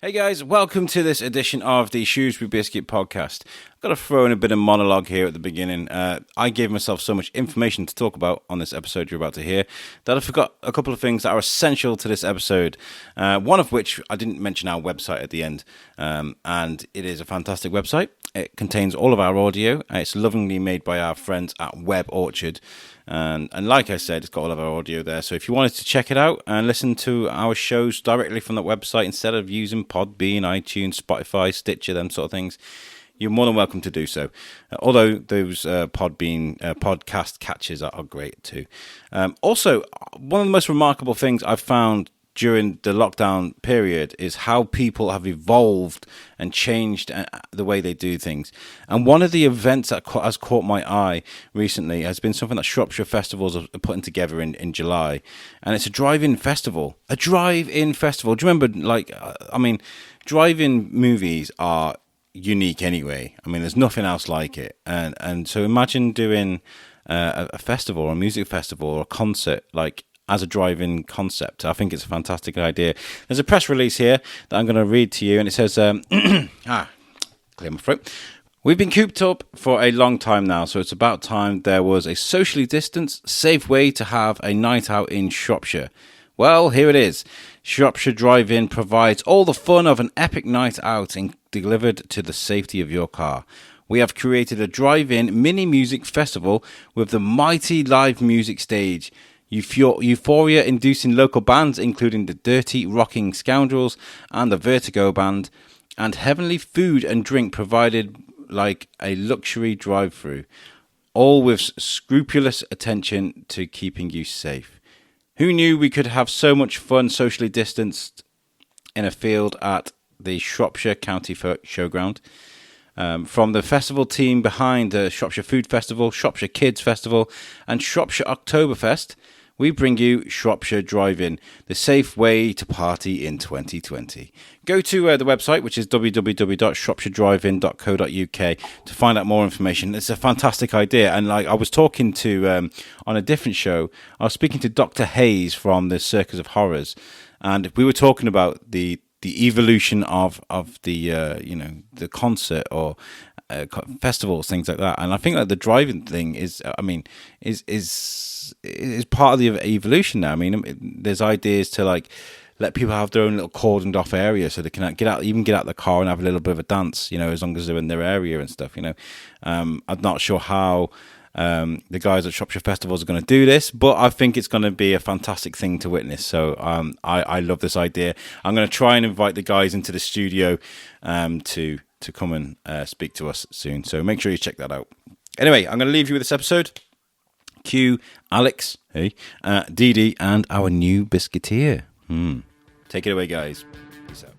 Hey guys, welcome to this edition of the Shrewsbury Biscuit podcast. I've got to throw in a bit of monologue here at the beginning. I gave myself so much information to talk about on this episode you're about to hear that I forgot a couple of things that are essential to this episode. One of which I didn't mention our website at the end, and it is a fantastic website. It contains all of our audio. It's lovingly made by our friends at Web Orchard. And like I said, it's got all of our audio there. So if you wanted to check it out and listen to our shows directly from that website instead of using Podbean, iTunes, Spotify, Stitcher, them sort of things, you're more than welcome to do so. Although those Podbean podcast catches are great too. Also, one of the most remarkable things I've found during the lockdown period is how people have evolved and changed the way they do things. And one of the events that has caught my eye recently has been something that Shropshire Festivals are putting together in July. And it's a drive-in festival. A drive-in festival. Do you remember, drive-in movies are unique anyway. I mean, there's nothing else like it. And so imagine doing a festival or a music festival or a concert as a drive-in concept. I think it's a fantastic idea. There's a press release here that I'm going to read to you, and it says, clear my throat. We've been cooped up for a long time now, so it's about time there was a socially distanced, safe way to have a night out in Shropshire. Well, here it is. Shropshire Drive-In provides all the fun of an epic night out and delivered to the safety of your car. We have created a drive-in mini music festival with the mighty live music stage, euphoria-inducing local bands including the Dirty Rocking Scoundrels and the Vertigo Band, and heavenly food and drink provided like a luxury drive-through, all with scrupulous attention to keeping you safe. Who knew we could have so much fun socially distanced in a field at the Shropshire County Showground? From the festival team behind the Shropshire Food Festival, Shropshire Kids Festival and Shropshire Oktoberfest, we bring you Shropshire Drive-In, the safe way to party in 2020. Go to the website, which is www.shropshiredrivein.co.uk to find out more information. It's a fantastic idea. And I was talking to, on a different show, I was speaking to Dr. Hayes from the Circus of Horrors. And we were talking about the evolution of the, the concert or festivals, things like that. And I think the driving thing is part of the evolution now. I mean, there's ideas to let people have their own little cordoned off area so they can get out the car and have a little bit of a dance, as long as they're in their area and stuff, I'm not sure how the guys at Shropshire Festivals are going to do this, but I think it's going to be a fantastic thing to witness. So I love this idea. I'm going to try and invite the guys into the studio to come and speak to us soon. So make sure you check that out. Anyway, I'm going to leave you with this episode. Cue Alex, hey, Deedee, and our new Biscuiteer. Take it away, guys. Peace out.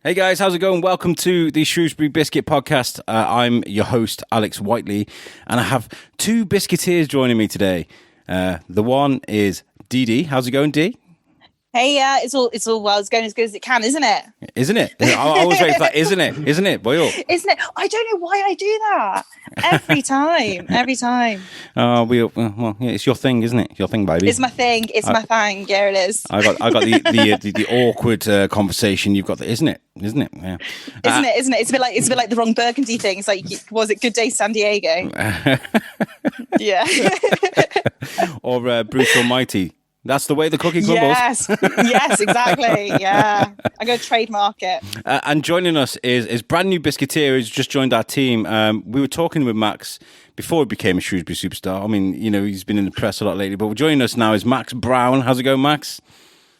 Hey guys, how's it going? Welcome to the Shrewsbury Biscuit podcast. I'm your host, Alex Whiteley, and I have two Biscuiteers joining me today. The one is Deedee. How's it going, Dee? Hey, it's all well. It's going as good as it can, isn't it? Isn't it? I always wait for that. Isn't it, boy? Isn't it? I don't know why I do that every time. Well, yeah, it's your thing, isn't it? Your thing, baby. It's my thing. It's my thing. Here it is. I got the awkward conversation. You've got the, isn't it? Yeah. Isn't it? It's a bit like the wrong Burgundy thing. It's like, was it Good Day San Diego? Yeah. Or Bruce Almighty. That's the way the cookie crumbles. Yes, exactly. Yeah, I'm going to trademark it. And joining us is brand new Biscuiteer who's just joined our team. We were talking with Max before he became a Shrewsbury superstar. I mean, he's been in the press a lot lately, but joining us now is Max Brown. How's it going, Max?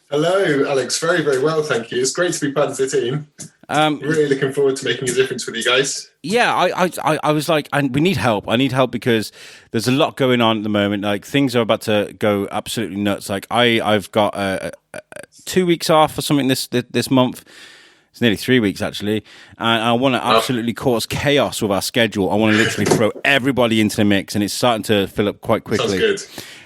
Hello, Alex. Very, very well, thank you. It's great to be part of the team. Really looking forward to making a difference with you guys. Yeah, I was like, we need help. I need help because there's a lot going on at the moment. Like, things are about to go absolutely nuts. Like, I've got 2 weeks off or something this month. It's nearly 3 weeks, actually. And I want to absolutely cause chaos with our schedule. I want to literally throw everybody into the mix, and it's starting to fill up quite quickly.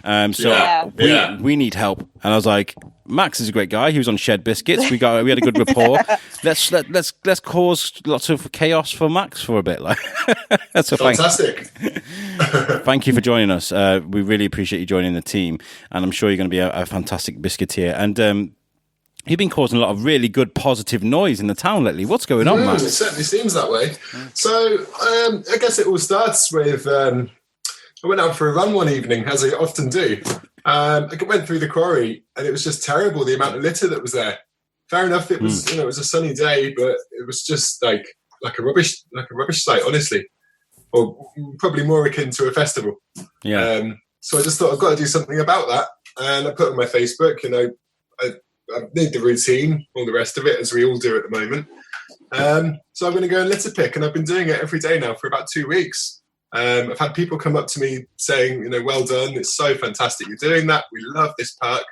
Sounds good. We need help. And I was like, Max is a great guy. He was on Shed Biscuits. We had a good rapport. Let's cause lots of chaos for Max for a bit. Like, that's fantastic. Thank you for joining us. We really appreciate you joining the team, and I'm sure you're going to be a fantastic biscuiteer. And you've been causing a lot of really good, positive noise in the town lately. What's going on, Max? It certainly seems that way. So I guess it all starts with I went out for a run one evening, as I often do. I went through the Quarry, and it was just terrible, the amount of litter that was there. Fair enough, it was it was a sunny day, but it was just like a rubbish site, honestly, or probably more akin to a festival. Yeah. So I just thought I've got to do something about that, and I put on my Facebook. I need the routine, all the rest of it, as we all do at the moment. So I'm going to go and litter pick, and I've been doing it every day now for about 2 weeks. I've had people come up to me saying, well done, it's so fantastic you're doing that, we love this park.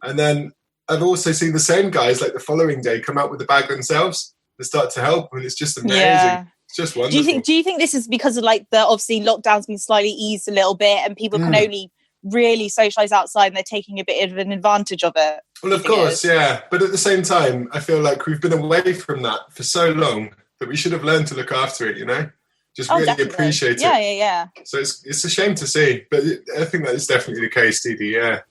And then I've also seen the same guys like the following day come out with the bag themselves and start to help, and it's just amazing. Yeah. It's just wonderful. Do you think this is because of like the obviously lockdown's been slightly eased a little bit and people can only really socialise outside and they're taking a bit of an advantage of it? Well, of course, yeah. But at the same time, I feel like we've been away from that for so long that we should have learned to look after it, Just really definitely. Appreciate it. Yeah. So it's a shame to see, but I think that is definitely the case, Deedee, yeah.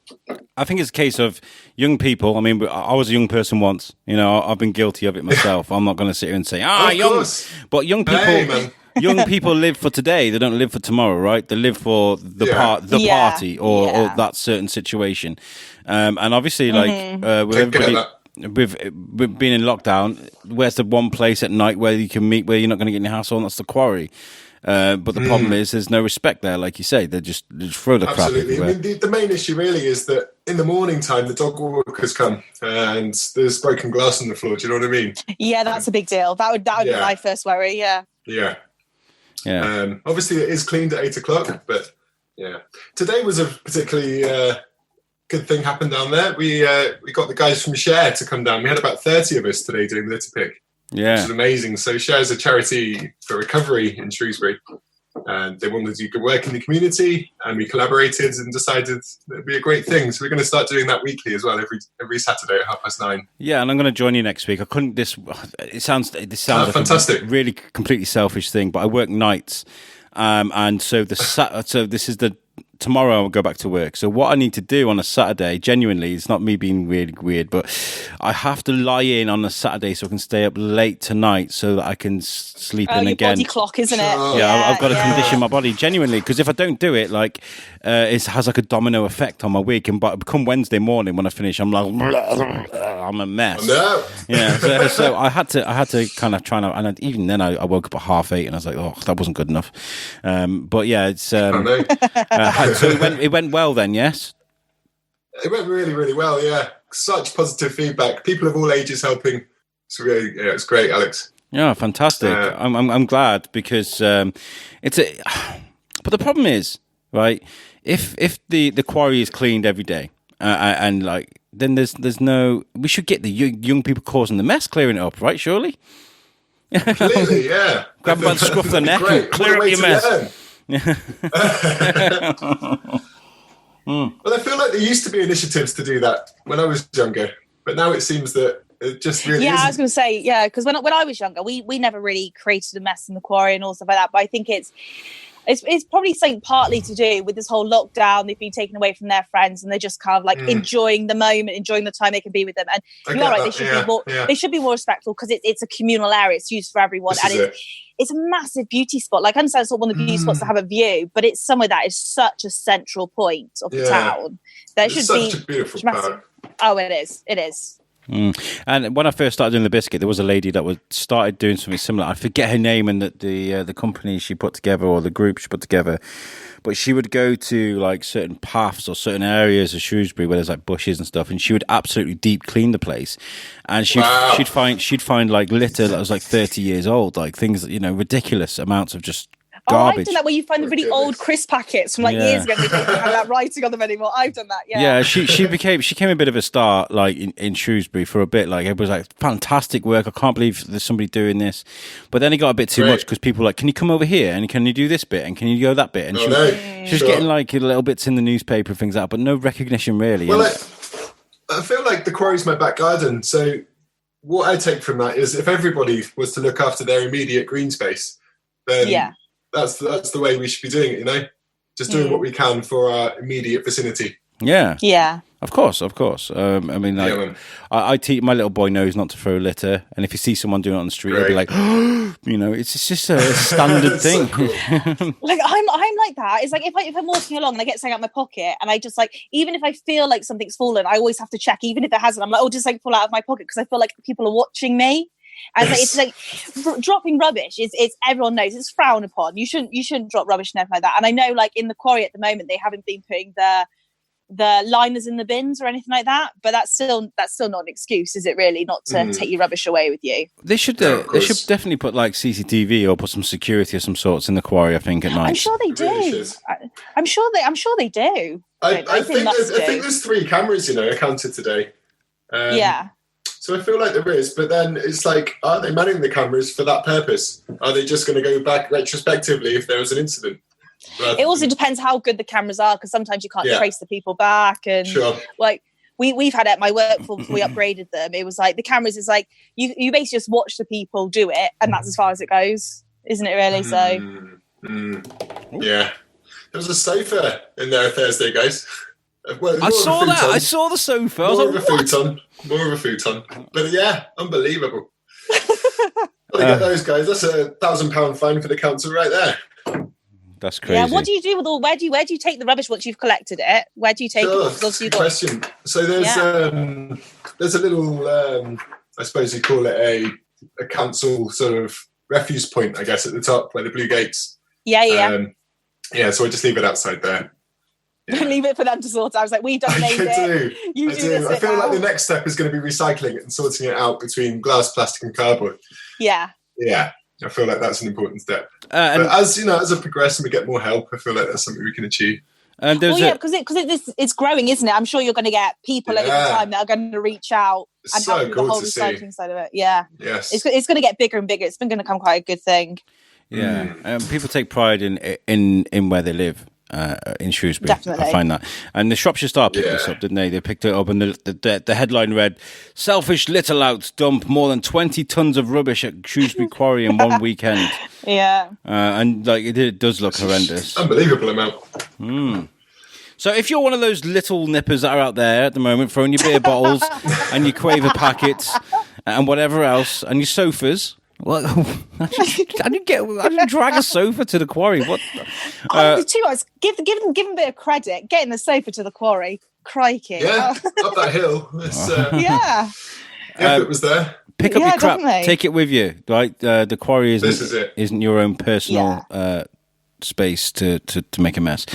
I think it's a case of young people. I mean, I was a young person once. I've been guilty of it myself. I'm not going to sit here and say, young. Course. But young people... Young people live for today. They don't live for tomorrow, right? They live for the party or that certain situation. And obviously, with everybody... We've been in lockdown. Where's the one place at night where you can meet where you're not going to get any hassle? And that's the Quarry. But the problem is there's no respect there, like you say. They just throw the crap everywhere. I mean, the main issue really is that in the morning time, the dog walkers come and there's broken glass on the floor. Do you know what I mean? Yeah, that's a big deal. That would be my first worry. Yeah. Obviously, it is cleaned at 8 o'clock, but today was a particularly good thing happened down there. We got the guys from Share to come down. We had about 30 of us today doing the litter pick. Yeah, which is amazing. So Share is a charity for recovery in Shrewsbury, and they wanted to do good work in the community, and we collaborated and decided it'd be a great thing. So we're going to start doing that weekly as well, every Saturday at 9:30. Yeah, and I'm going to join you next week. I couldn't. This sounds like fantastic. A really completely selfish thing, but I work nights, and so this is the. Tomorrow I'll go back to work. So what I need to do on a Saturday, genuinely, it's not me being really weird, but I have to lie in on a Saturday so I can stay up late tonight so that I can sleep in again. Body clock, isn't it? Yeah, I've got to condition my body genuinely, because if I don't do it, it has like a domino effect on my week. And come Wednesday morning when I finish, I'm like, I'm a mess. No. Yeah, so I had to kind of try and even then I woke up at 8:30 and I was like, oh, that wasn't good enough. But yeah, it's. So it went well then, yes? It went really, really well, yeah. Such positive feedback. People of all ages helping. It's really, it's great, Alex. Yeah, fantastic. I'm glad because but the problem is, right? If the Quarry is cleaned every day and then there's no, we should get the young people causing the mess clearing it up, right? Surely. Completely, yeah. Grab them by the scruff of the neck and clear up your mess. Well, I feel like there used to be initiatives to do that when I was younger, but now it seems that it just really isn't. I was going to say, because when I was younger, we never really created a mess in the Quarry and all stuff like that, but I think it's probably something partly to do with this whole lockdown. They've been taken away from their friends and they're just kind of enjoying the moment, enjoying the time they can be with them. And you're right, they should be more respectful because it's a communal area. It's used for everyone. It's a massive beauty spot. I understand it's not one of the beauty spots to have a view, but it's somewhere that is such a central point of the town. There should be such a beautiful park. Oh, it is. It is. And when I first started doing the biscuit, there was a lady that started doing something similar. I forget her name and the company she put together or the group she put together, but she would go to certain paths or certain areas of Shrewsbury where there's bushes and stuff, and she would absolutely deep clean the place. And she'd find litter that was 30 years old, things ridiculous amounts of just garbage. I've done that where you find the really old crisp packets from years ago. They don't have that writing on them anymore. I've done that. Yeah. She became a bit of a star in Shrewsbury for a bit. It was fantastic work. I can't believe there's somebody doing this. But then it got a bit too much because people were like, can you come over here and can you do this bit and can you go that bit? And she was getting little bits in the newspaper and things like that, but no recognition really. Well, I feel like the Quarry's my back garden. So what I take from that is if everybody was to look after their immediate green space, then that's the way we should be doing it, just doing what we can for our immediate vicinity. Yeah. Of course. I mean, I teach my little boy knows not to throw litter, and if you see someone doing it on the street, he'll be like, it's just a standard thing. So cool. I'm like that. It's like if I'm walking along and I get something out of my pocket, and I just even if I feel like something's fallen, I always have to check, even if it hasn't. I'm like, just pull out of my pocket because I feel like people are watching me. And it's dropping rubbish. It's everyone knows it's frowned upon. You shouldn't drop rubbish and everything like that. And I know, in the Quarry at the moment, they haven't been putting the liners in the bins or anything like that. But that's still not an excuse, is it? Really, not to take your rubbish away with you. They should definitely put CCTV or put some security of some sorts in the Quarry. I think at night. I'm sure they do. I'm sure they do. I think there's 3 cameras, accounted today. So I feel like there is, but then it's are they manning the cameras for that purpose? Are they just going to go back retrospectively if there was an incident? It also depends how good the cameras are, because sometimes you can't trace the people back. And we've had it at my work before we upgraded them. It was the cameras is you basically just watch the people do it, and that's as far as it goes, isn't it? Really? Yeah, there was a sofa in there Thursday, guys. Well, I saw that. I saw the sofa. More of a futon. But unbelievable. Gotta get those guys. That's a £1,000 fine for the council right there. That's crazy. Yeah. What do you do with where do you take the rubbish once you've collected it? Where do you take it? Good question. So there's a little I suppose you call it a council sort of refuse point, I guess, at the top where the blue gates. Yeah. So I just leave it outside there. Leave it for them to sort out. I was like, we donate it. I do. I feel like the next step is going to be recycling it and sorting it out between glass, plastic, and cardboard. Yeah. I feel like that's an important step. But as I progress and we get more help, I feel like that's something we can achieve. Because it's growing, isn't it? I'm sure you're going to get people over time that are going to reach out and help with the whole recycling side of it. Yeah. Yes. It's going to get bigger and bigger. It's been going to become quite a good thing. Yeah. People take pride in where they live. In Shrewsbury, definitely. I find that, and the Shropshire Star picked this up, didn't they? They picked it up, and the headline read: "Selfish litter louts dump more than 20 tons of rubbish at Shrewsbury Quarry in one weekend." Yeah, and it does look horrendous. Unbelievable amount. So if you're one of those little nippers that are out there at the moment, throwing your beer bottles and your Quaver packets and whatever else, and your sofas. Well, how do you drag a sofa to the Quarry? What? Give them a bit of credit. Getting the sofa to the Quarry, crikey! Yeah, up that hill. If it was there. Pick up your crap. Definitely. Take it with you. Right, the Quarry isn't your own personal space to make a mess.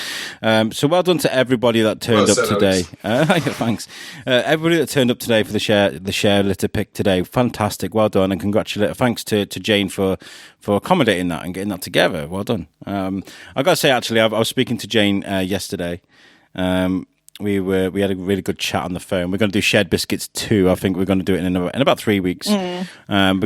So well done to everybody that turned up today. Thanks. Everybody that turned up today for the share litter pick today. Fantastic. Well done, and congratulate. Thanks to Jane for accommodating that and getting that together. Well done. I got to say, actually, I was speaking to Jane yesterday. We had a really good chat on the phone. We're going to do Shared Biscuits 2. I think we're going to do it in about 3 weeks. We're going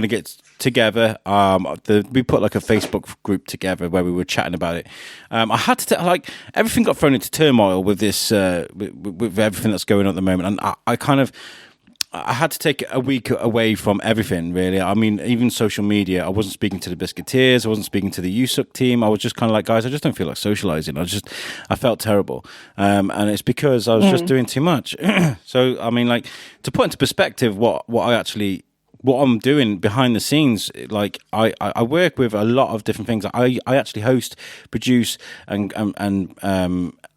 to get together. We put a Facebook group together where we were chatting about it. I had to everything got thrown into turmoil with this with everything that's going on at the moment, and I had to take a week away from everything, really. I mean, even social media. I wasn't speaking to the Biscuiteers. I wasn't speaking to the USUC team. I was just kind of like, guys, I just don't feel like socialising. I felt terrible. And it's because I was just doing too much. So, I mean, to put into perspective what I'm doing behind the scenes, I work with a lot of different things. I actually host, produce, and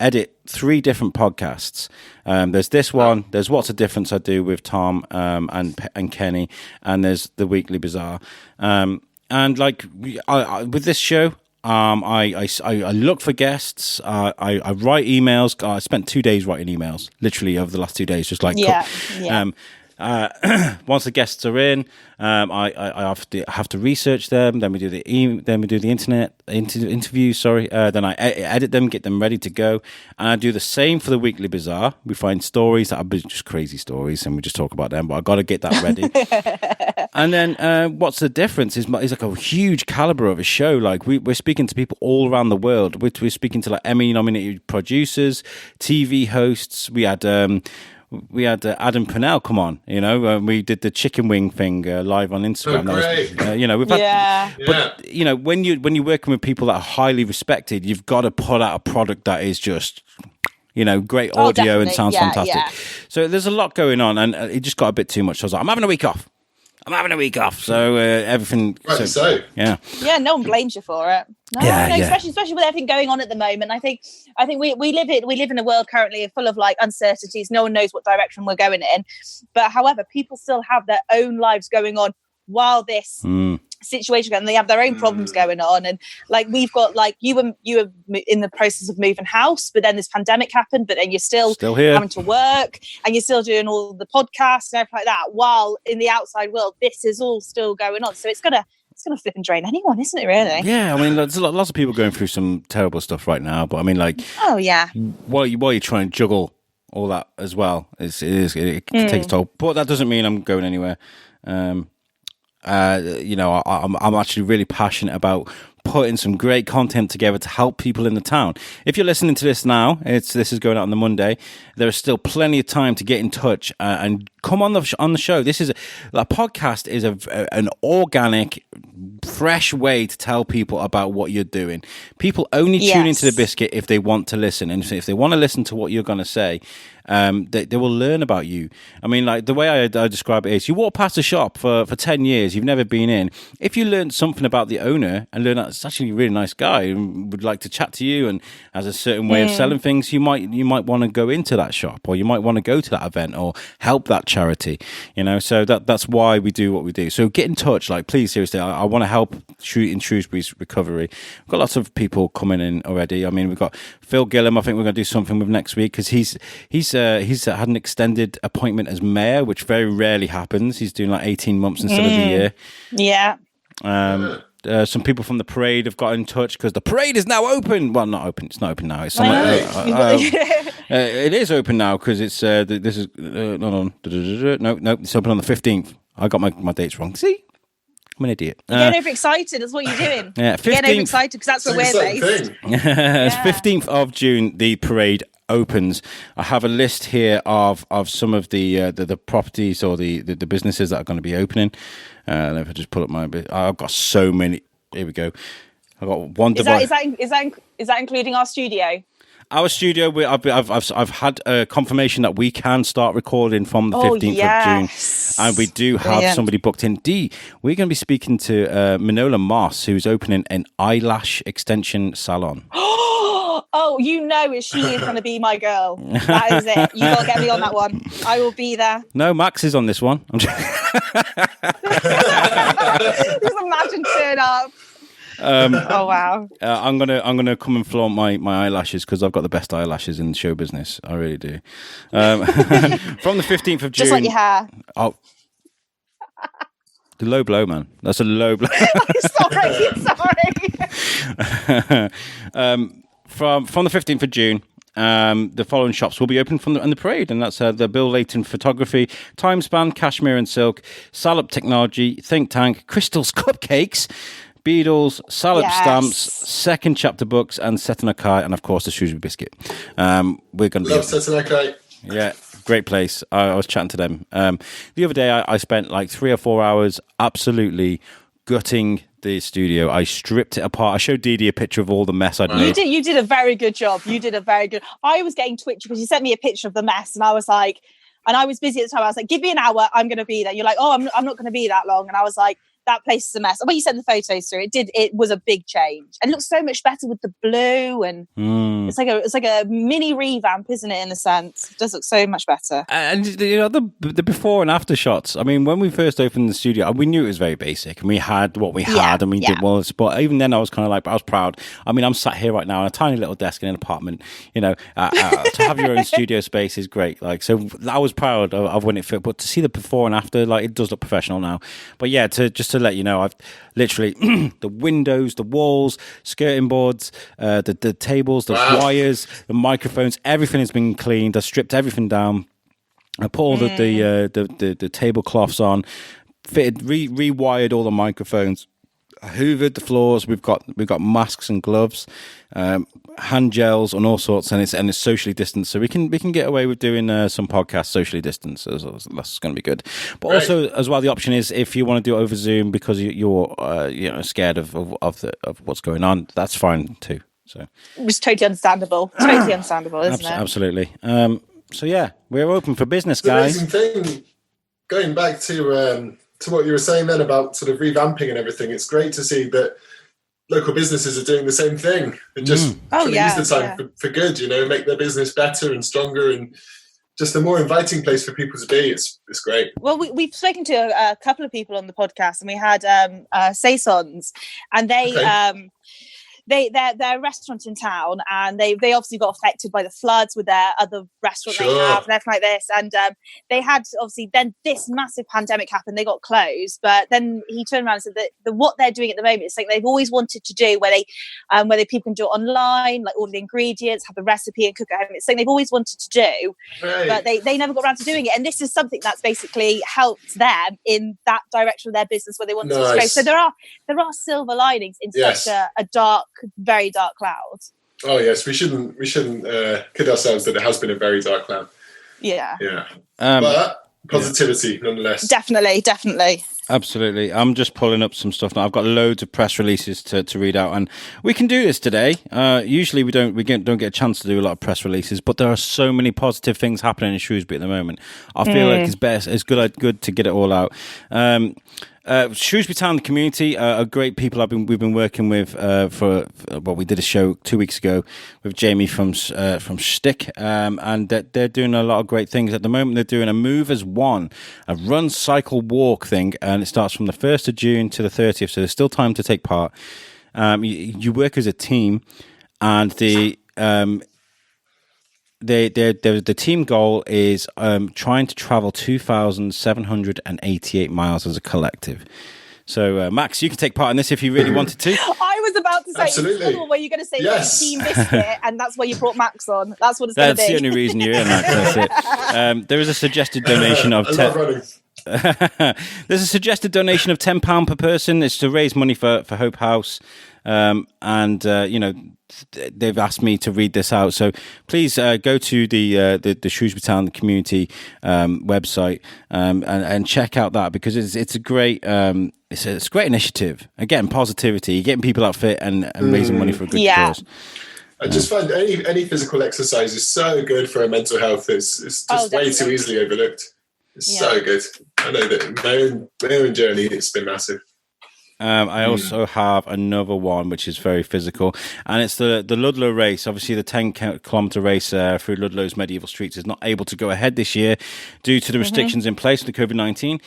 edit 3 different podcasts. There's this one. There's What's the Difference I do with Tom and Kenny, and there's the Weekly Bazaar. And with this show, I look for guests. I write emails. I spent 2 days writing emails, literally over the last 2 days, just Once the guests are in, I have to research them. Then we do the interview. Sorry. Then I edit them, get them ready to go, and I do the same for the weekly bazaar. We find stories that are just crazy stories, and we just talk about them. But I got to get that ready. And then what's the difference? Is like a huge caliber of a show. Like we're speaking to people all around the world. We're speaking to like Emmy-nominated producers, TV hosts. We had Adam Purnell come on, we did the chicken wing thing live on Instagram. Oh, great. We've had, but when you're working with people that are highly respected, you've got to put out a product that is just, great audio and sounds fantastic. Yeah. So there's a lot going on, and it just got a bit too much. So I was like, I'm having a week off. So everything. Right, so yeah. Yeah, no one blames you for it. No, especially with everything going on at the moment. I think we live in a world currently full of like uncertainties. No one knows what direction we're going in. But however, people still have their own lives going on while this situation going on. They have their own problems going on. And like we've got like you were in the process of moving house, but then this pandemic happened, but then you're still here having to work and you're still doing all the podcasts and everything like that, while in the outside world this is all still going on. So it's gonna flip and drain anyone, isn't it, really? Yeah, I mean, there's lots of people going through some terrible stuff right now, but I mean, like, oh yeah, while you're trying to juggle all that as well, it takes a toll. But that doesn't mean I'm going anywhere. I'm actually really passionate about putting some great content together to help people in the town. If you're listening to this now, this is going out on the Monday. There is still plenty of time to get in touch and come on the show. This is a podcast is an organic, fresh way to tell people about what you're doing. People only tune into the Biscuit if they want to listen, and if they want to listen to what you're going to say, they will learn about you. I mean, like the way I describe it is, you walk past a shop for 10 years, you've never been in. If you learn something about the owner and learn that it's actually a really nice guy and would like to chat to you and has a certain way of selling things, you might want to go into that shop, or you might want to go to that event or help that charity. So that's why we do what we do. So get in touch, like, please, seriously. I want to help in Shrewsbury's recovery. We've got lots of people coming in already. I mean, we've got Phil Gillam. I think we're going to do something with next week because he's had an extended appointment as mayor, which very rarely happens. He's doing like 18 months instead of a year. Yeah. Some people from the parade have got in touch because the parade is now open. Well, not open. It's not open now. It's it is open now because it's this is no, it's open on the 15th. I got my dates wrong. See, I'm an idiot. Getting overexcited is what you're doing. Yeah, 15th. Getting overexcited because that's where we're based. It's 15th of June. The parade opens. I have a list here of some of the properties or the businesses that are going to be opening. And if I just pull up my bit, I've got so many. Here we go. I've got one. Is that including our studio? Our studio, I've had a confirmation that we can start recording from the 15th of June, and we do have somebody booked in. We're going to be speaking to Manola Moss, who's opening an eyelash extension salon. Oh, she is going to be my girl. That is it. You got to get me on that one. I will be there. No, Max is on this one. Just imagine turn up. Oh wow! I'm gonna come and flaunt my eyelashes because I've got the best eyelashes in show business. I really do. From the 15th of June, just like your hair. Oh, the low blow, man. That's a low blow. sorry. From the 15th of June. The following shops will be open from the parade, and that's the Bill Layton Photography, Timespan, Cashmere and Silk, Salop Technology, Think Tank, Crystal's Cupcakes, Beadles, Salop Stamps, Second Chapter Books, and Setanakai, and of course the Shrewsbury Biscuit. We're going to be Setanakai. Yeah, great place. I was chatting to them the other day. I spent like 3 or 4 hours absolutely gutting the studio. I stripped it apart. I showed Deedee a picture of all the mess I'd made. You did a very good job. I was getting twitchy because you sent me a picture of the mess, and I was like, and I was busy at the time. I was like, give me an hour, I'm going to be there. You're like, oh, I'm not going to be that long. And I was like, that place is a mess. When you sent the photos through, it was a big change, and it looks so much better with the blue, and it's like a mini revamp, isn't it? In a sense, it does look so much better. And the before and after shots. I mean, when we first opened the studio, we knew it was very basic, and we had what we had, and we did well. But even then, I was kind of like, I was proud. I mean, I'm sat here right now on a tiny little desk in an apartment. To have your own studio space is great. Like, so I was proud of when it fit. But to see the before and after, like, it does look professional now. But yeah, to let you know, I've literally the windows, the walls, skirting boards, the tables, the wires, the microphones, everything has been cleaned. I stripped everything down. I put all the tablecloths on, fitted, rewired all the microphones, hoovered the floors. We've got masks and gloves, hand gels and all sorts, and it's socially distanced, so we can get away with doing some podcasts socially distanced. So that's going to be good. But also as well, the option is if you want to do it over Zoom because you're scared of what's going on, that's fine too. So it's totally understandable. Totally understandable, isn't it? Absolutely. So yeah, we're open for business, guys. The amazing thing, going back to what you were saying then about sort of revamping and everything, it's great to see that local businesses are doing the same thing and just trying to use the time for good, make their business better and stronger and just a more inviting place for people to be. It's great. Well, we've spoken to a couple of people on the podcast, and we had Saisons, and they're a restaurant in town, and they obviously got affected by the floods with their other restaurant they have and everything like this. And they had obviously then this massive pandemic happened, they got closed. But then he turned around and said that what they're doing at the moment is something they've always wanted to do, where people can do it online, like order the ingredients, have the recipe, and cook at home. It's something they've always wanted to do, but they never got around to doing it. And this is something that's basically helped them in that direction of their business where they want to go. So there are silver linings in such a dark, very dark cloud. Oh yes, we shouldn't kid ourselves that it has been a very dark cloud. Yeah. But positivity nonetheless. Definitely. Absolutely. I'm just pulling up some stuff now. I've got loads of press releases to read out, and we can do this today. Usually we don't get a chance to do a lot of press releases, but there are so many positive things happening in Shrewsbury at the moment. I feel like it's good to get it all out. Shrewsbury Town community are great people. We've been working with we did a show 2 weeks ago with Jamie from Stick, and they're doing a lot of great things at the moment. They're doing a Move as One, a run, cycle, walk thing, and it starts from the 1st of June to the 30th. So there's still time to take part. You work as a team, and the team goal is trying to travel 2,788 miles as a collective. So, Max, you can take part in this if you really wanted to. I was about to say, absolutely. Were you going to say Team Biscuit, and that's why you brought Max on? That's what it's going to be. That's the only reason you're in, Max. That's it. There is a suggested donation of There's a suggested donation of £10 per person. It's to raise money for Hope House. They've asked me to read this out, so please go to the Shrewsbury Town community website and check out that, because it's a great it's a great initiative. Again, positivity, getting people out fit and raising money for a good cause. I just find any physical exercise is so good for our mental health. It's just way too easily overlooked. It's so good. I know that my own journey, it's been massive. I also have another one which is very physical, and it's the Ludlow race. Obviously, the 10-kilometre race through Ludlow's medieval streets is not able to go ahead this year due to the restrictions in place with the COVID-19.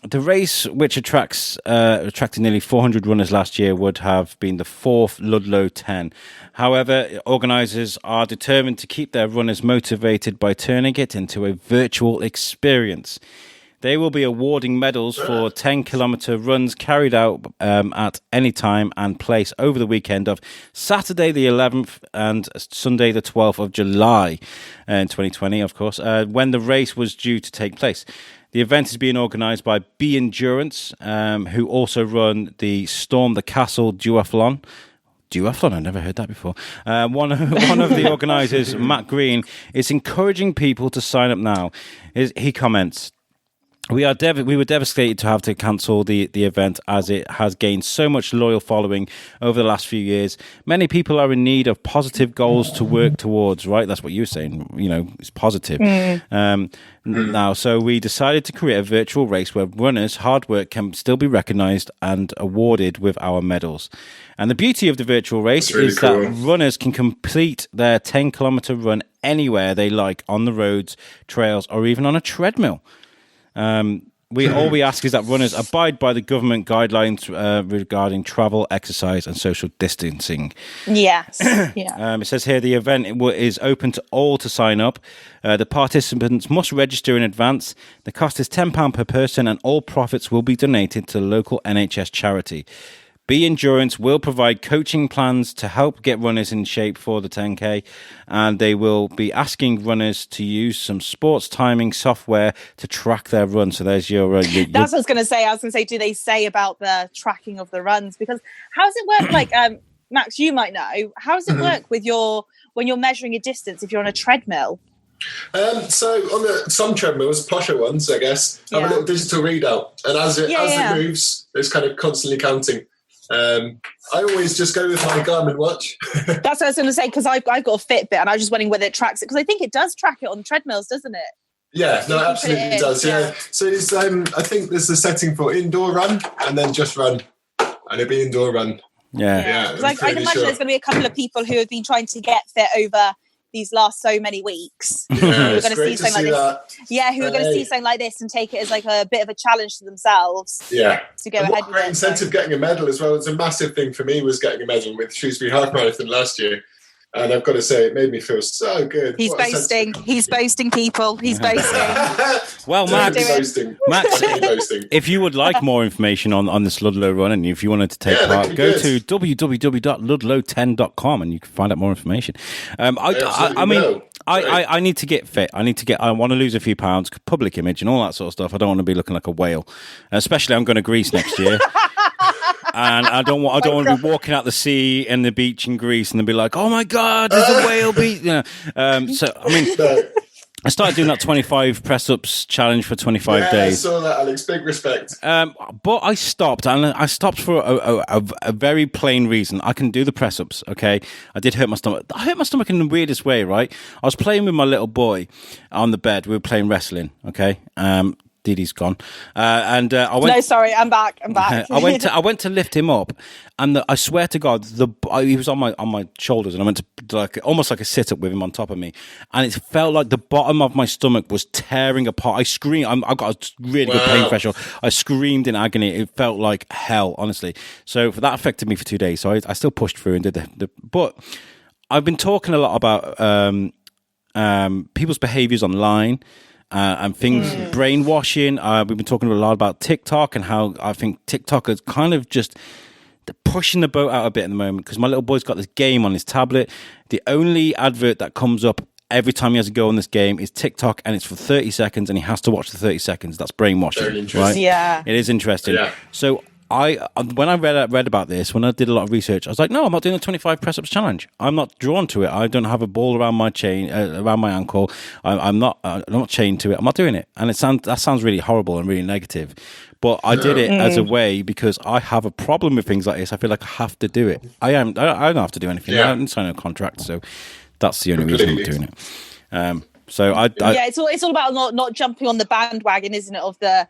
The race, which attracted nearly 400 runners last year, would have been the 4th Ludlow 10. However, organisers are determined to keep their runners motivated by turning it into a virtual experience. They will be awarding medals for 10-kilometre runs carried out at any time and place over the weekend of Saturday the 11th and Sunday the 12th of July in 2020, of course, when the race was due to take place. The event is being organised by B Endurance, who also run the Storm the Castle duathlon. Duathlon, I've never heard that before. One of the organisers, Matt Green, is encouraging people to sign up now. He comments, We were devastated to have to cancel the event, as it has gained so much loyal following over the last few years. Many people are in need of positive goals to work towards, right? That's what you were saying, it's positive. Now, so we decided to create a virtual race where runners' hard work can still be recognised and awarded with our medals. And the beauty of the virtual race is that runners can complete their 10-kilometre run anywhere they like, on the roads, trails, or even on a treadmill. All we ask is that runners abide by the government guidelines regarding travel, exercise, and social distancing. Yes. Yeah. It says here the event is open to all to sign up. The participants must register in advance. The cost is £10 per person, and all profits will be donated to the local NHS charity. B Endurance will provide coaching plans to help get runners in shape for the 10K, and they will be asking runners to use some sports timing software to track their run. So there's your That's what I was going to say. Do they say about the tracking of the runs? Because how does it work? Like, Max, you might know. How does it work with when you're measuring a distance if you're on a treadmill? So on some treadmills, posher ones, I guess, have a little digital readout, and as it moves, it's kind of constantly counting. I always just go with my Garmin watch. That's what I was going to say, because I've got a Fitbit, and I was just wondering whether it tracks it, because I think it does track it on treadmills, doesn't it? Yeah, no, absolutely does. Yeah. So it's I think there's a setting for indoor run and then just run, and it'll be indoor run. Yeah. I can imagine there's going to be a couple of people who have been trying to get fit over these last so many weeks. Yeah, who are going to see something like that. this. Yeah, who are going to see something like this and take it as like a bit of a challenge to themselves. Yeah. To go ahead with it. Great incentive getting a medal as well. It's a massive thing for me, was getting a medal with Shrewsbury Half Marathon last year. And I've got to say, it made me feel so good. He's boasting. He's boasting, people. He's boasting. Well, Max, if you would like more information on this Ludlow run, and if you wanted to take part, go to www.ludlow10.com and you can find out more information. I need to get fit. I want to lose a few pounds, public image and all that sort of stuff. I don't want to be looking like a whale, especially I'm going to Greece next year. And I don't want to be walking out the sea and the beach in Greece and then be like, oh my God, there's a whale beach. I started doing that 25 press-ups challenge for 25 days. I saw that, Alex. Big respect. But I stopped, and I stopped for a very plain reason. I can do the press-ups, okay? I did hurt my stomach. I hurt my stomach in the weirdest way, right? I was playing with my little boy on the bed. We were playing wrestling, okay? Deedee's gone, I went. No, sorry, I'm back. I went to lift him up, and I swear to God, he was on my shoulders, and I went to almost like a sit up with him on top of me, and it felt like the bottom of my stomach was tearing apart. I screamed. I've got a really good pain threshold. I screamed in agony. It felt like hell, honestly. So that affected me for 2 days. So I still pushed through and did the. But I've been talking a lot about people's behaviours online. And things, brainwashing. We've been talking a lot about TikTok and how I think TikTok is kind of just pushing the boat out a bit at the moment, because my little boy's got this game on his tablet. The only advert that comes up every time he has to go on this game is TikTok, and it's for 30 seconds, and he has to watch the 30 seconds. That's brainwashing. Very interesting. Right? Yeah. It is interesting. Yeah. So when I read about this, when I did a lot of research, I was like, no, I'm not doing the 25 press-ups challenge. I'm not drawn to it. I don't have a ball around my chain, around my ankle. I'm not chained to it. I'm not doing it. And that sounds really horrible and really negative. But I did it as a way because I have a problem with things like this. I feel like I have to do it. I don't have to do anything. I haven't signed a contract, so that's the only reason I'm doing it. So it's all about not jumping on the bandwagon, isn't it, of the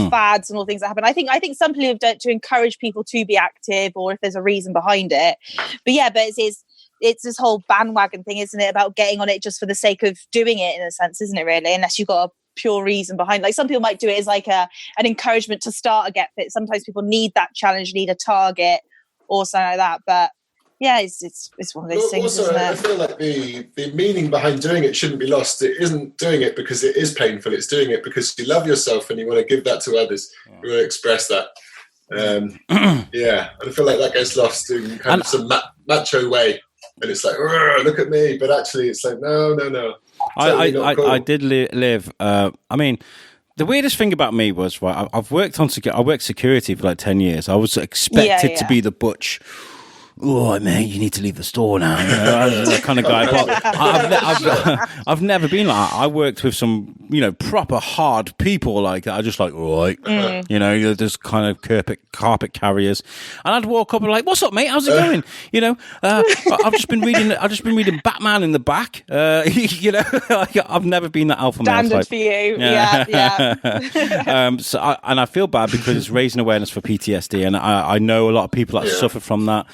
fads and all things that happen. I think some people have done it to encourage people to be active, or if there's a reason behind it. But it's this whole bandwagon thing, isn't it, about getting on it just for the sake of doing it, in a sense, isn't it, really? Unless you've got a pure reason behind. Like, some people might do it as like an encouragement to start a get fit. Sometimes people need that challenge, need a target or something like that. But yeah, it's one of those things. Also, isn't it? I feel like the meaning behind doing it shouldn't be lost. It isn't doing it because it is painful. It's doing it because you love yourself and you want to give that to others. You want to express that. And I feel like that gets lost in kind of some macho way. And it's like, look at me. But actually, it's like, no. I did live. The weirdest thing about me was, right, I worked security for like 10 years. I was expected to be the butch oh, mate, you need to leave the store now. You know, I was that kind of guy. But I've never been like that. I worked with some, proper hard people like that. I just like, right. You're just kind of carpet carriers. And I'd walk up and like, what's up, mate? How's it going? I've just been reading Batman in the back. I've never been that alpha male Standard type. for you. Yeah. I feel bad because it's raising awareness for PTSD, and I know a lot of people that suffer from that.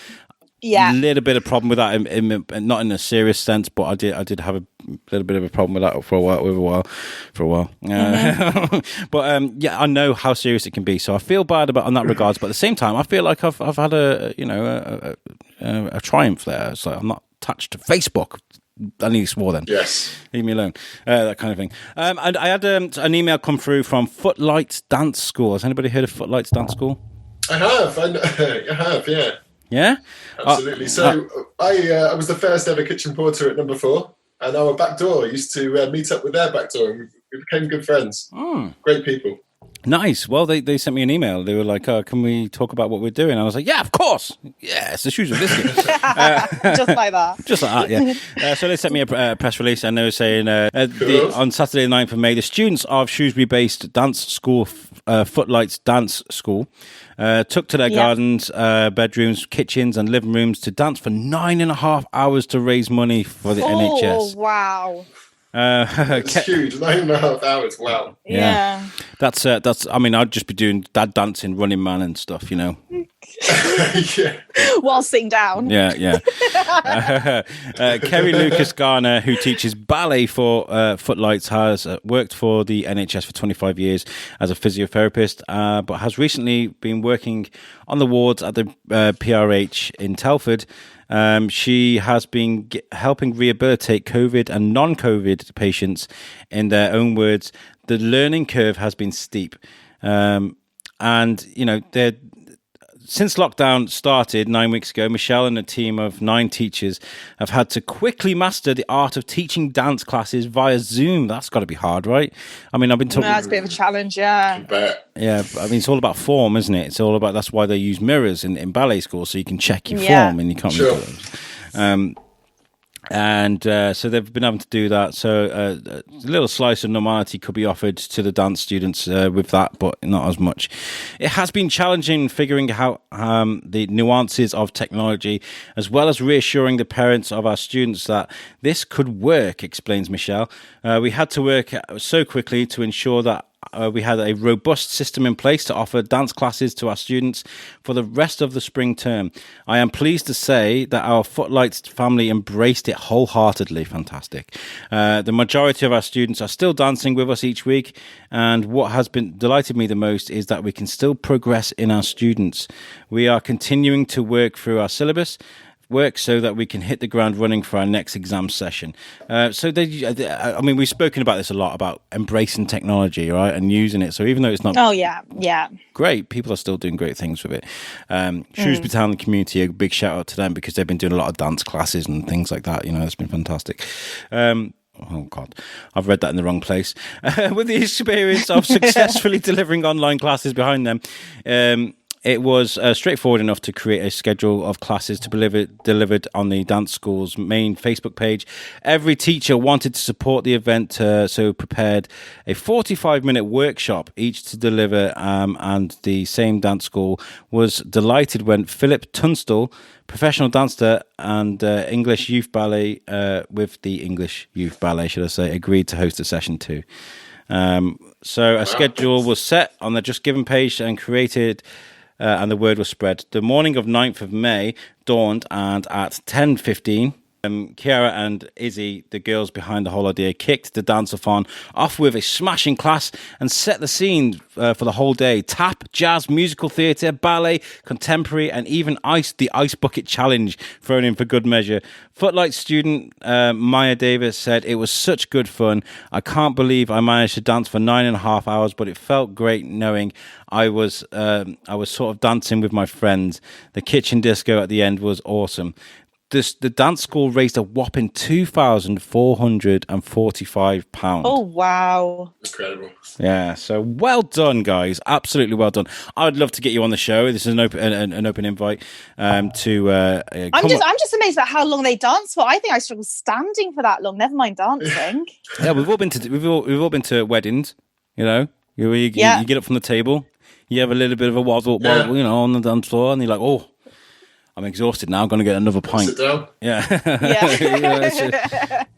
Yeah, a little bit of problem with that, not in a serious sense, but I did have a little bit of a problem with that for a while. But I know how serious it can be, so I feel bad about on that regards. But at the same time, I feel like I've had a triumph there. So I'm not attached to Facebook. I nearly swore then. Yes. Leave me alone. That kind of thing. And I had an email come through from Footlights Dance School. Has anybody heard of Footlights Dance School? I have. I have, yeah. Yeah? Absolutely. I was the first ever kitchen porter at number 4, and our back door used to meet up with their back door, and we became good friends. Great people. Nice. Well, they sent me an email. They were like, can we talk about what we're doing? And I was like, yeah, of course. Yeah, it's the Shrewsbury Biscuit. Just like that. Just like that, yeah. So they sent me a press release, and they were saying on Saturday the 9th of May, the students of Shrewsbury-based dance school, Footlights Dance School, took to their gardens, bedrooms, kitchens and living rooms to dance for 9.5 hours to raise money for the NHS. Oh, wow. It's huge, 9.5 hours. Wow. Yeah. That's. I mean, I'd just be doing dad dancing, Running Man, and stuff. Yeah. While sitting down. Yeah. Kerry Lucas Garner, who teaches ballet for Footlights, has worked for the NHS for 25 years as a physiotherapist, but has recently been working on the wards at the PRH in Telford. She has been helping rehabilitate COVID and non-COVID patients. In their own words, the learning curve has been steep. Since lockdown started 9 weeks ago, Michelle and a team of 9 teachers have had to quickly master the art of teaching dance classes via Zoom. That's got to be hard, right? I mean, I've been talking... That's a bit of a challenge, yeah. Yeah, I mean, it's all about form, isn't it? It's all about... That's why they use mirrors in ballet school, so you can check your form, and you can't... Sure. So they've been able to do that. So a little slice of normality could be offered to the dance students with that, but not as much. It has been challenging figuring out the nuances of technology, as well as reassuring the parents of our students that this could work, explains Michelle. We had to work so quickly to ensure that we had a robust system in place to offer dance classes to our students for the rest of the spring term. I am pleased to say that our Footlights family embraced it wholeheartedly. Fantastic. The majority of our students are still dancing with us each week, and what has been delighted me the most is that we can still progress in our students. We are continuing to work through our syllabus so that we can hit the ground running for our next exam session. We've spoken about this a lot, about embracing technology, right, and using it. So even though it's not great, people are still doing great things with it. Shrewsbury Town community, a big shout out to them because they've been doing a lot of dance classes and things like that. It's been fantastic. Oh, God, I've read that in the wrong place. With the experience of successfully delivering online classes behind them, it was straightforward enough to create a schedule of classes to be delivered on the dance school's main Facebook page. Every teacher wanted to support the event, so prepared a 45-minute workshop each to deliver, and the same dance school was delighted when Philip Tunstall, professional dancer and English Youth Ballet, with the English Youth Ballet, should I say, agreed to host a session too. So a schedule was set on the Just Given page and created... and the word was spread. The morning of 9th of May dawned, and at 10:15, Kiara and Izzy, the girls behind the whole idea, kicked the dance-a-thon off with a smashing class and set the scene for the whole day. Tap, jazz, musical theatre, ballet, contemporary, and even the Ice Bucket Challenge thrown in for good measure. Footlights student Maya Davis said, "It was such good fun. I can't believe I managed to dance for 9.5 hours, but it felt great knowing I was sort of dancing with my friends. The kitchen disco at the end was awesome." the dance school raised a whopping £2,445. Oh, wow. Incredible. Yeah, so well done, guys. Absolutely well done. I would love to get you on the show. This is an open invite to. I'm just amazed at how long they dance for. I think I struggle standing for that long. Never mind dancing. Yeah, we've all been to weddings. You know, you get up from the table, you have a little bit of a waddle, you know, on the dance floor, and you're like, oh, I'm exhausted now. I'm going to get another pint. Sit down. Yeah,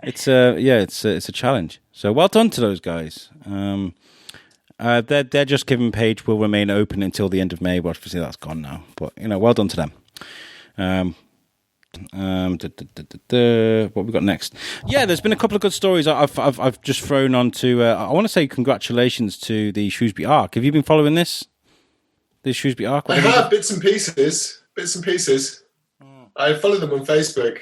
it's a challenge. So well done to those guys. Their Just Giving page will remain open until the end of May. But obviously that's gone now. But you know, well done to them. What we got next? Yeah, there's been a couple of good stories I've just thrown onto. I want to say congratulations to the Shrewsbury Arc. Have you been following this? The Shrewsbury Arc? I have bits and pieces. I follow them on Facebook.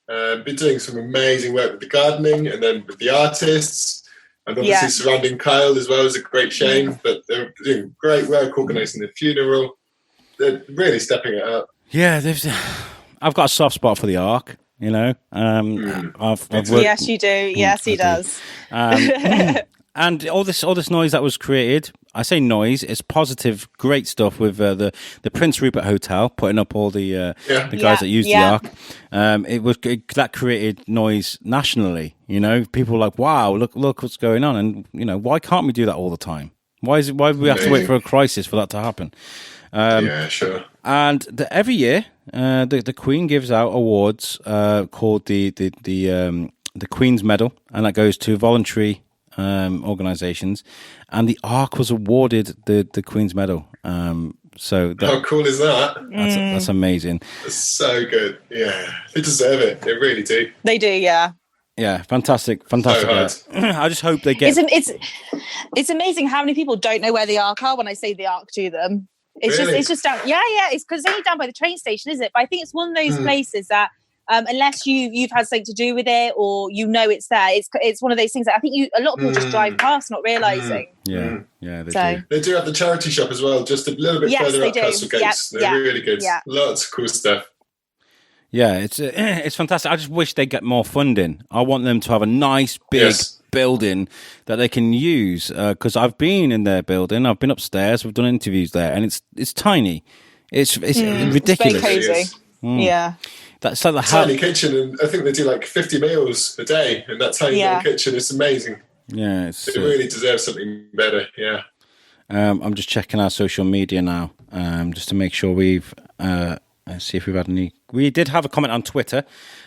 Been doing some amazing work with the gardening and then with the artists, and obviously surrounding Kyle as well is a great shame. But they're doing great work organising the funeral. They're really stepping it up. Yeah, I've got a soft spot for the Arc. You know, I've worked, yes, you do. Yes, he does. And all this noise that was created, I say noise, it's positive, great stuff with the Prince Rupert Hotel putting up all the guys that use the Arc. That created noise nationally. You know, people were like, wow, look what's going on, and you know, why can't we do that all the time? Why do we have to wait for a crisis for that to happen? Yeah, sure. And every year, the Queen gives out awards called the Queen's Medal, and that goes to voluntary organisations, and the Arc was awarded the Queen's Medal. So how cool is that? That's amazing. It's so good. Yeah, they deserve it. They really do. They do. Yeah. Yeah, fantastic. So I just hope they get. It's amazing how many people don't know where the Arc are when I say the Arc to them. It's just down. Yeah. It's because it's only down by the train station, is it? But I think it's one of those places that. Unless you've had something to do with it or you know it's there, it's one of those things that I think a lot of people just drive past not realising. Yeah, they do. They do have the charity shop as well, just a little bit further up Castle Gates. They're really good. Yeah. Lots of cool stuff. Yeah, it's fantastic. I just wish they get more funding. I want them to have a nice big building that they can use because I've been in their building. I've been upstairs. We've done interviews there, and it's tiny. It's ridiculous. It's very cozy. Yeah. That's like the tiny kitchen, and I think they do like 50 meals a day in that tiny little kitchen. It's amazing. Yeah, it really deserves something better. Yeah. I'm just checking our social media now, just to make sure we've see if we've had any. We did have a comment on Twitter.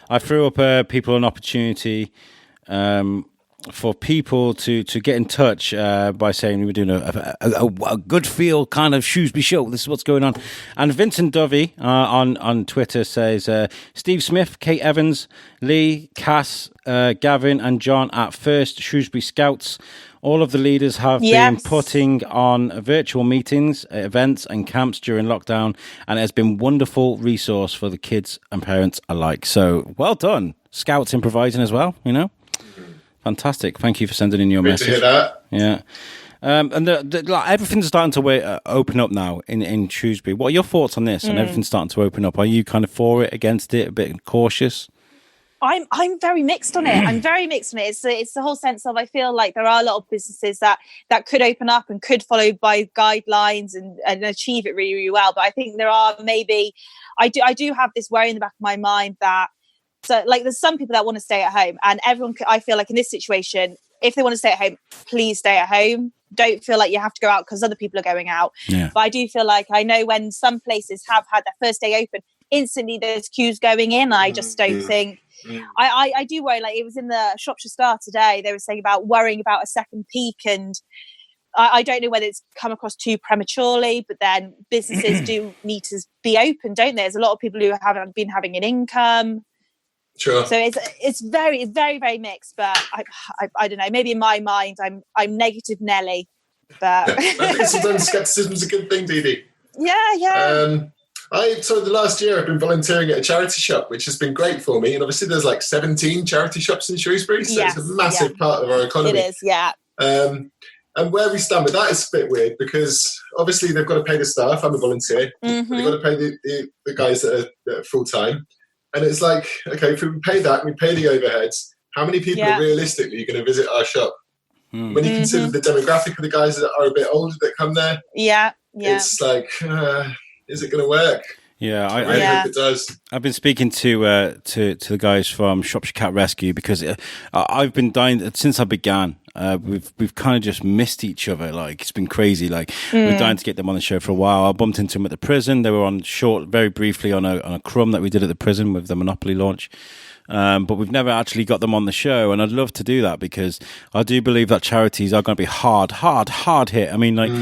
I threw up people an opportunity for people to get in touch by saying we're doing a good feel kind of Shrewsbury show. This is what's going on. And Vincent Dovey on Twitter says, Steve Smith, Kate Evans, Lee, Cass, Gavin and John at First Shrewsbury Scouts. All of the leaders have been putting on virtual meetings, events and camps during lockdown, and it has been a wonderful resource for the kids and parents alike. So well done. Scouts improvising as well, you know. Fantastic. Thank you for sending in your message. To hear that. Yeah. And everything's starting to open up now in Shrewsbury. What are your thoughts on this? And everything's starting to open up. Are you kind of for it, against it, a bit cautious? I'm very mixed on it. It's the whole sense of I feel like there are a lot of businesses that could open up and could follow by guidelines and achieve it really, really well. But I think there are maybe I do have this worry in the back of my mind that there's some people that want to stay at home, and everyone. I feel like in this situation, if they want to stay at home, please stay at home. Don't feel like you have to go out because other people are going out. Yeah. But I do feel like I know when some places have had their first day open, instantly there's queues going in. I just don't think. I do worry. Like it was in the Shropshire Star today. They were saying about worrying about a second peak, and I don't know whether it's come across too prematurely. But then businesses do need to be open, don't they? There's a lot of people who haven't been having an income. Sure. So it's very, very mixed. But I don't know. Maybe in my mind, I'm negative Nelly. But I think sometimes skepticism is a good thing, Deedee. Yeah. So the last year I've been volunteering at a charity shop, which has been great for me. And obviously there's like 17 charity shops in Shrewsbury, so it's a massive part of our economy. It is, yeah. And where we stand with that is a bit weird because obviously they've got to pay the staff. I'm a volunteer. Mm-hmm. They've got to pay the guys that are full time. And it's like, okay, if we pay that, we pay the overheads. How many people are realistically going to visit our shop? When you consider the demographic of the guys that are a bit older that come there, it's like, is it going to work? Yeah, I really hope it does. I've been speaking to the guys from Shropshire Cat Rescue because I've been dying since I began. We've kind of just missed each other. Like, it's been crazy. Like, we're dying to get them on the show for a while. I bumped into them at the prison. They were on short, very briefly on a crumb that we did at the prison with the Monopoly launch. But we've never actually got them on the show, and I'd love to do that because I do believe that charities are going to be hard hit. I mean, like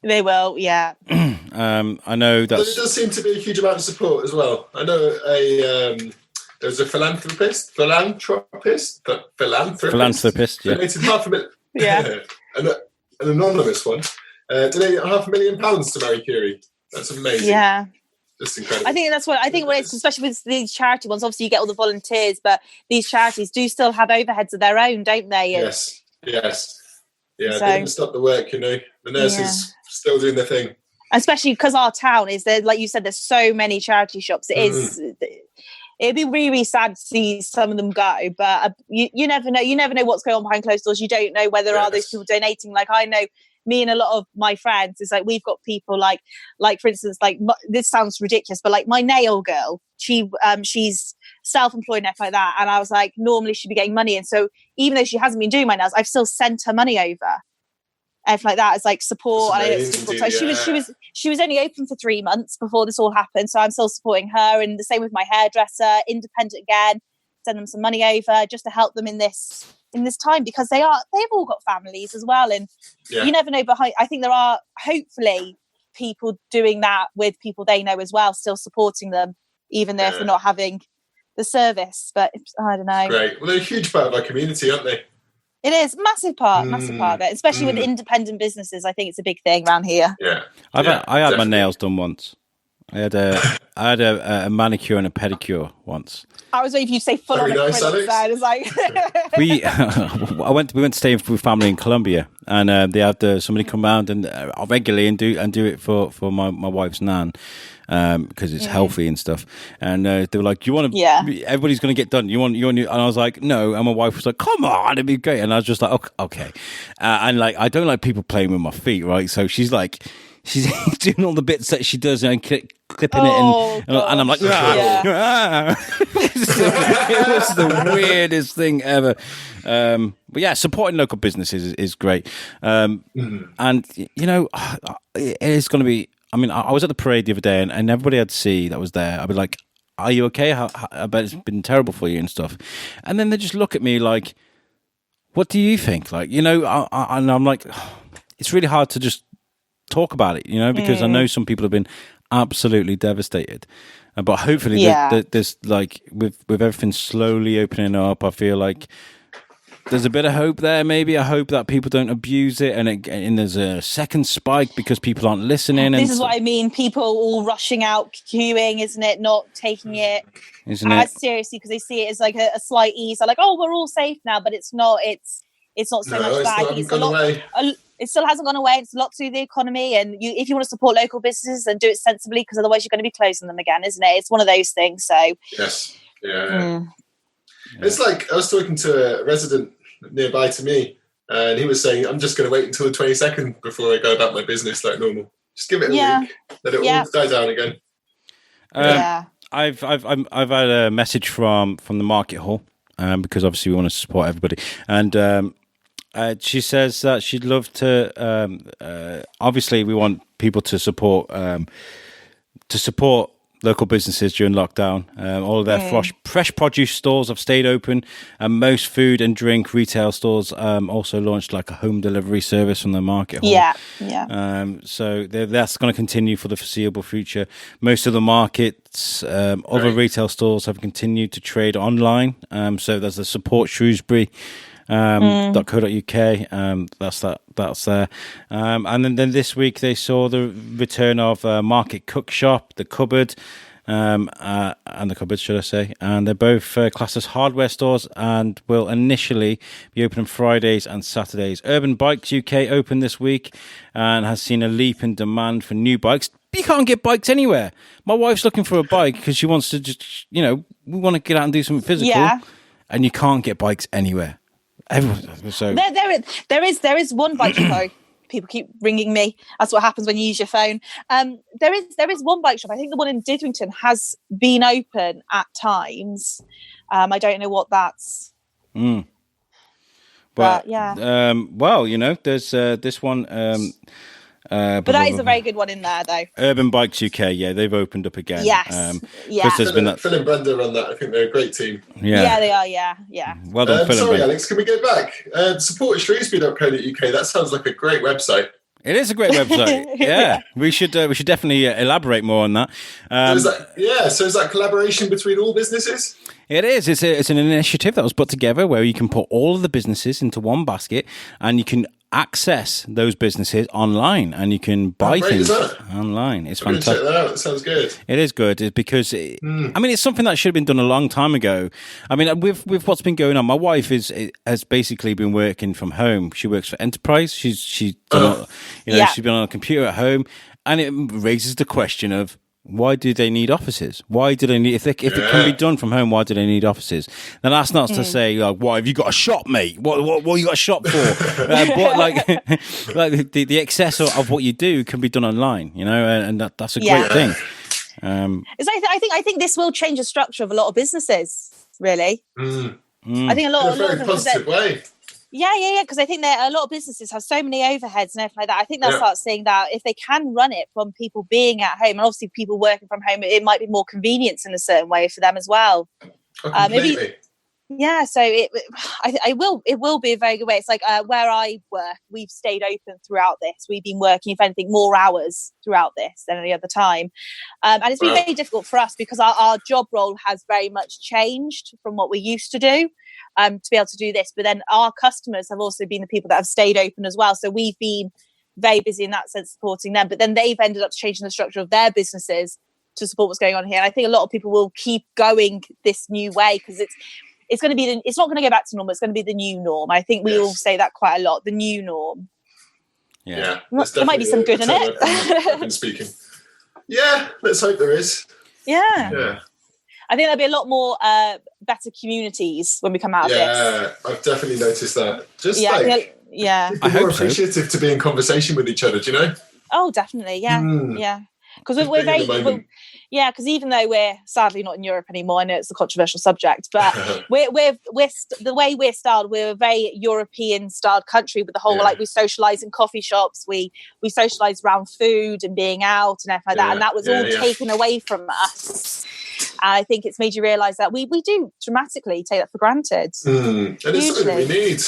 they will, yeah. I know that there does seem to be a huge amount of support as well. I know there's a philanthropist, donated £500,000. An anonymous one donated £500,000 to Marie Curie. That's amazing. Yeah. Just incredible. I think what it's, especially with these charity ones, obviously you get all the volunteers, but these charities do still have overheads of their own, don't they? And yes. Yeah, so, they didn't stop the work, you know. The nurses still doing their thing. Especially because our town is there, like you said, there's so many charity shops. It'd be really, really sad to see some of them go, but you never know. You never know what's going on behind closed doors. You don't know whether there are those people donating. Like, I know me and a lot of my friends, it's like we've got people like for instance, like this sounds ridiculous, but like my nail girl, she's self-employed and everything like that. And I was like, normally she'd be getting money. And so even though she hasn't been doing my nails, I've still sent her money over. Everything like that as like support. And I know it's difficult. So she was only open for 3 months before this all happened. So I'm still supporting her. And the same with my hairdresser, independent again, send them some money over just to help them in this time, because they've all got families as well, and you never know. I think there are hopefully people doing that with people they know as well, still supporting them, even though if they're not having the service. But I don't know. Great. Well, they're a huge part of our community, aren't they? It is massive part of it, especially with independent businesses. I think it's a big thing around here. Yeah, I had my nails done once. I had a manicure and a pedicure once. I was waiting for you to say full on nice, Alex. Like we went to stay with family in Colombia, and they had somebody come round and regularly and do it for my wife's nan, because it's healthy and stuff. And they were like, "Do you want to? Everybody's going to get done. You want?" And I was like, "No." And my wife was like, "Come on, it'd be great." And I was just like, "Okay." And like, I don't like people playing with my feet, right? So she's like. She's doing all the bits that she does and clipping it, and I'm like, it was the weirdest thing ever. But yeah, supporting local businesses is great. And you know, it is going to be. I mean, I was at the parade the other day, and everybody I'd see that was there, I'd be like, "Are you okay? I bet it's been terrible for you and stuff." And then they just look at me like, "What do you think?" Like, you know, and I'm like, it's really hard to just talk about it, you know, because I know some people have been absolutely devastated, but hopefully there's like with everything slowly opening up, I feel like there's a bit of hope there. Maybe I hope that people don't abuse it, and there's a second spike because people aren't listening. This is what I mean. People all rushing out, queuing, isn't it? Not taking it seriously because they see it as like a slight ease. They're like, oh, we're all safe now, but it's not. It's not so much that. I think it's a lot. It still hasn't gone away. It's a lot to do with the economy, and if you want to support local businesses, then do it sensibly, because otherwise you're going to be closing them again, isn't it? It's one of those things. So yes, It's like I was talking to a resident nearby to me, and he was saying, "I'm just going to wait until the 22nd before I go about my business like normal. Just give it a week, let it all die down again." I've had a message from the market hall, because obviously we want to support everybody, and. She says that she'd love to. Obviously, we want people to support local businesses during lockdown. All of their fresh produce stores have stayed open, and most food and drink retail stores also launched like a home delivery service from the market hall. So that's going to continue for the foreseeable future. Most of the markets, other retail stores have continued to trade online. So there's the support Shrewsbury. .co.uk, that's there, and then this week they saw the return of Market Cook Shop, the Cupboard, and the Cupboard, should I say, and they're both classed as hardware stores and will initially be open on Fridays and Saturdays. Urban Bikes UK opened this week and has seen a leap in demand for new bikes. You can't get bikes anywhere. My wife's looking for a bike because she wants to just, we want to get out and do something physical, and you can't get bikes anywhere. Everyone, so there is one bike shop. Sorry, people keep ringing me. That's what happens when you use your phone. There is one bike shop. I think the one in Didrington has been open at times. I don't know what that's. But yeah. There's this one. But that is a very good one in there, though. Urban Bikes UK, they've opened up again. Yes, Phil and Brenda run that. I think they're a great team. Yeah, they are. Yeah. Well done, Phil. Sorry, Alex. Can we go back? Support Shrewsbury.co.uk. That sounds like a great website. It is a great website. Yeah, we should definitely elaborate more on that. So is that collaboration between all businesses? It is. It's an initiative that was put together where you can put all of the businesses into one basket, and you can access those businesses online, and you can buy things online. It's fantastic. Check that out. That sounds good. It is good. It's because it's something that should have been done a long time ago. I mean, with what's been going on, my wife has basically been working from home. She works for Enterprise. She's been on a computer at home, and it raises the question of, why do they need offices? Why do they need, if it can be done from home, why do they need offices? Now, that's not to say, like, why have you got a shop, mate? What you got a shop for? But like the excess of what you do can be done online, and that's a great thing. I think this will change the structure of a lot of businesses, really. I think a lot in a very positive way. Yeah, because I think that a lot of businesses have so many overheads and everything like that. I think they'll start seeing that if they can run it from people being at home, and obviously people working from home, it might be more convenience in a certain way for them as well. Completely. So it will be a very good way. It's like where I work, we've stayed open throughout this. We've been working, if anything, more hours throughout this than any other time. And it's been very difficult for us because our job role has very much changed from what we used to do. To be able to do this, but then our customers have also been the people that have stayed open as well. So we've been very busy in that sense, supporting them. But then they've ended up changing the structure of their businesses to support what's going on here. And I think a lot of people will keep going this new way because it's going to be it's not going to go back to normal. It's going to be the new norm. I think we all say that quite a lot. The new norm. Yeah, there might be some good in it. I've been speaking. Yeah, let's hope there is. Yeah. I think there'll be a lot more better communities when we come out of this. Yeah, I've definitely noticed that. People more appreciative to be in conversation with each other, do you know? Oh, definitely, yeah. Because we're very, because even though we're sadly not in Europe anymore, I know it's a controversial subject, but we're the way we're styled, we're a very European styled country with the whole like we socialise in coffee shops, we socialise around food and being out and everything like that, and that was all taken away from us. And I think it's made you realise that we do dramatically take that for granted. And it's something we need.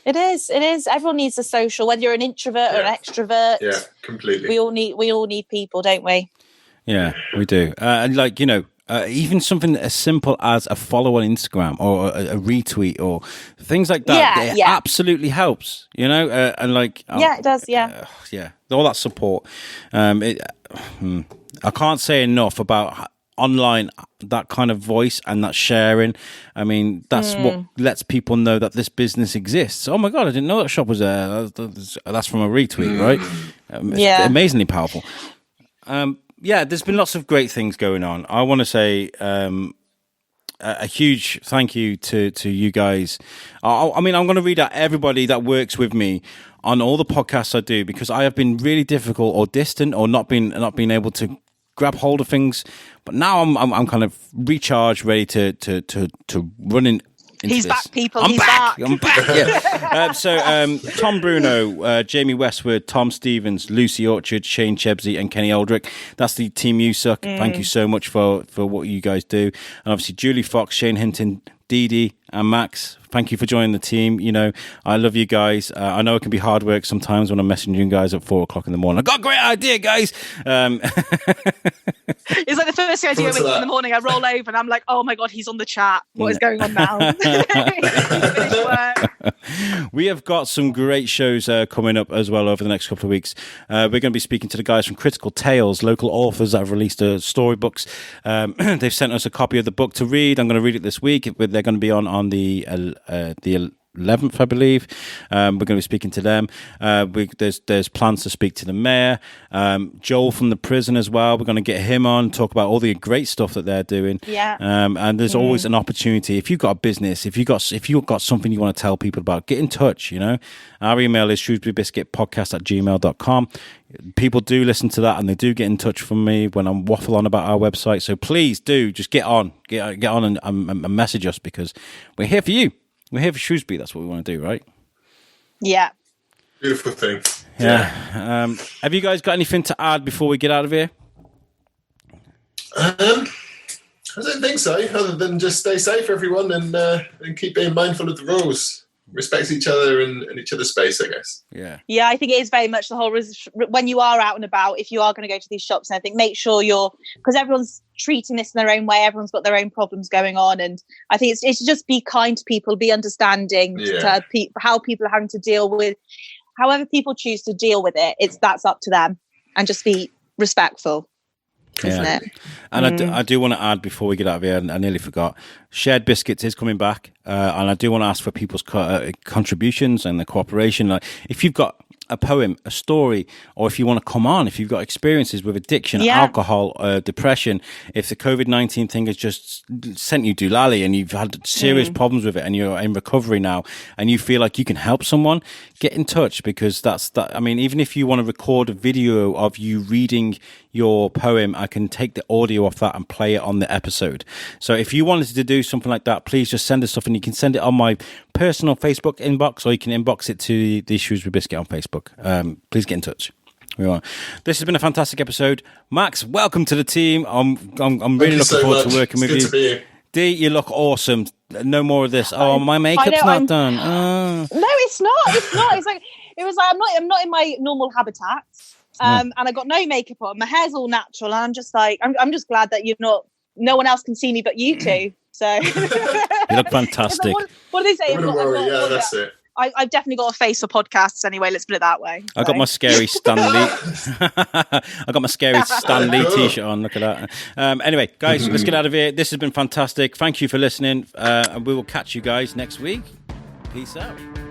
It is. Everyone needs a social, whether you're an introvert or an extrovert. Yeah, completely. We all need people, don't we? Yeah, we do. And even something as simple as a follow on Instagram or a retweet or things like that. It absolutely helps, and it does. All that support. I can't say enough about online, that kind of voice and that sharing. I mean, that's what lets people know that this business exists. Oh my God, I didn't know that shop was there. That's from a retweet, right? It's amazingly powerful. There's been lots of great things going on. I want to say a huge thank you to you guys. I'm going to read out everybody that works with me on all the podcasts I do, because I have been really difficult or distant or not been able to grab hold of things, but now I'm kind of recharged, ready to run in. He's back, people. I'm back. Yeah. So Tom Bruno, Jamie Westwood, Tom Stevens, Lucy Orchard, Shane Chebsey, and Kenny Aldrich. That's the team You Suck. Thank you so much for what you guys do, and obviously Julie Fox, Shane Hinton, Deedee, and Max. Thank you for joining the team. I love you guys. I know it can be hard work sometimes when I'm messaging you guys at 4:00 in the morning. I got a great idea, guys. It's like the first thing I do in the morning. I roll over and I'm like, oh my God, he's on the chat. What is going on now? We have got some great shows coming up as well over the next couple of weeks. We're going to be speaking to the guys from Critical Tales, local authors that have released storybooks. They've sent us a copy of the book to read. I'm going to read it this week. They're going to be on the 11th, I believe. We're going to be speaking to them. There's plans to speak to the mayor, Joel from the prison as well. We're going to get him on, talk about all the great stuff that they're doing. Yeah. And there's always an opportunity. If you've got a business, if you've got something you want to tell people about, get in touch. Our email is shrewsburyBiscuitPodcast@gmail.com. People do listen to that, and they do get in touch from me when I'm waffle on about our website. So please do just get on and message us, because we're here for you. We're here for Shrewsbury. That's what we want to do, right? Yeah. Beautiful thing. Yeah. Have you guys got anything to add before we get out of here? I don't think so, other than just stay safe, everyone, and keep being mindful of the rules. Respect each other and each other's space, I guess. Yeah, I think it is very much the whole, when you are out and about, if you are going to go to these shops, and I think make sure because everyone's treating this in their own way, everyone's got their own problems going on, and I think it's just be kind to people, be understanding to how people are having to deal with, however people choose to deal with it, that's up to them, and just be respectful. Isn't it? And I do want to add before we get out of here, and I nearly forgot, Shared Biscuits is coming back, and I do want to ask for people's contributions and the cooperation. Like, if you've got a poem, a story, or if you want to come on, if you've got experiences with addiction, alcohol, depression, if the COVID-19 thing has just sent you doolally and you've had serious problems with it and you're in recovery now and you feel like you can help someone, get in touch, because I mean, even if you want to record a video of you reading your poem, I can take the audio off that and play it on the episode. So if you wanted to do something like that, please just send us stuff, and you can send it on my personal Facebook inbox, or you can inbox it to the Shrewsbury Biscuit on Facebook. Please get in touch. This has been a fantastic episode. Max, welcome to the team. I'm really looking forward to working with you. Good to be here. Dee, you look awesome. No more of this. Oh, my makeup's not done. No, it's not. It's not. I'm not in my normal habitat. And I got no makeup on. My hair's all natural, and I'm just like, I'm just glad that no one else can see me but you two. So you look fantastic. Like, what do they say? Don't worry, that's it. I've definitely got a face for podcasts anyway. Let's put it that way. I got my scary Stan Lee. I got my scary Stan Lee t-shirt on. Look at that. Anyway, guys, let's get out of here. This has been fantastic. Thank you for listening, and we will catch you guys next week. Peace out.